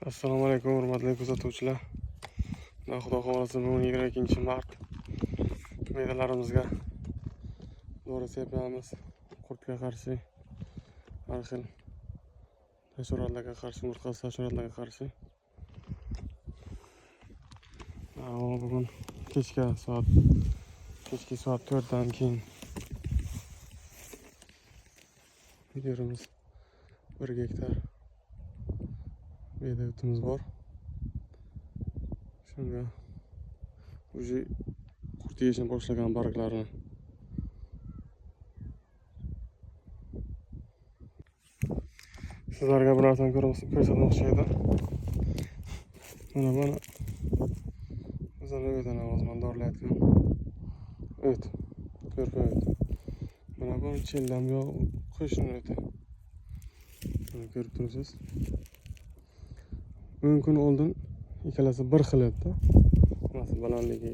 Assalomu alaykum hurmatli kuzatuvchilar. Xudo xohlasa bugun 22-mart. Mevalarimizga dori sepamiz. Qurtga qarshi, har xil hasharotlarga qarshi, murtqaz hasharotlarga qarshi. Bugun kechki soat 4 dan keyin yerimiz 1 gektar bedavitimiz bor. Shunga уже qurt yeyishni boshlagan barglarni sizlarga bir narsani ko'rsatmoqchi edim. Mana o'zini o'tini o'zman dorilayotgan o't, ko'rpa o't. Mana bu chellam yo'q, qo'shni o'ti. Mana ko'rib turibsiz. 10 kun oldin ikkalasi bir xil edi. Nasıl balandligi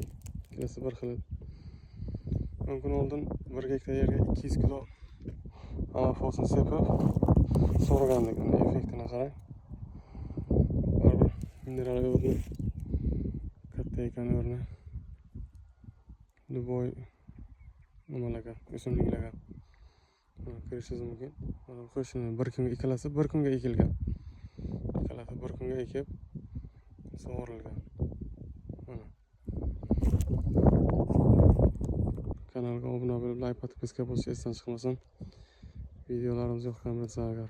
ikkalasi bir xil edi. 10 kun oldin 1 gektar yerga 200 kilo amafosini sepib so'ragandik. Effektini qarang. Baribir mineral o'rni katta ekan o'rni. Любой nimalarga, o'simliklarga ko'rishingiz mumkin. Mana qo'shni ikkalasi bir kunga ekilgan. Ikkalasi bir kunga ekib sug'orilgan. Mana. Kanalga obuna bo'lib, like, podpiska bosishni esdan chiqmasin. Videolarimiz yoqqan bo'lsa agar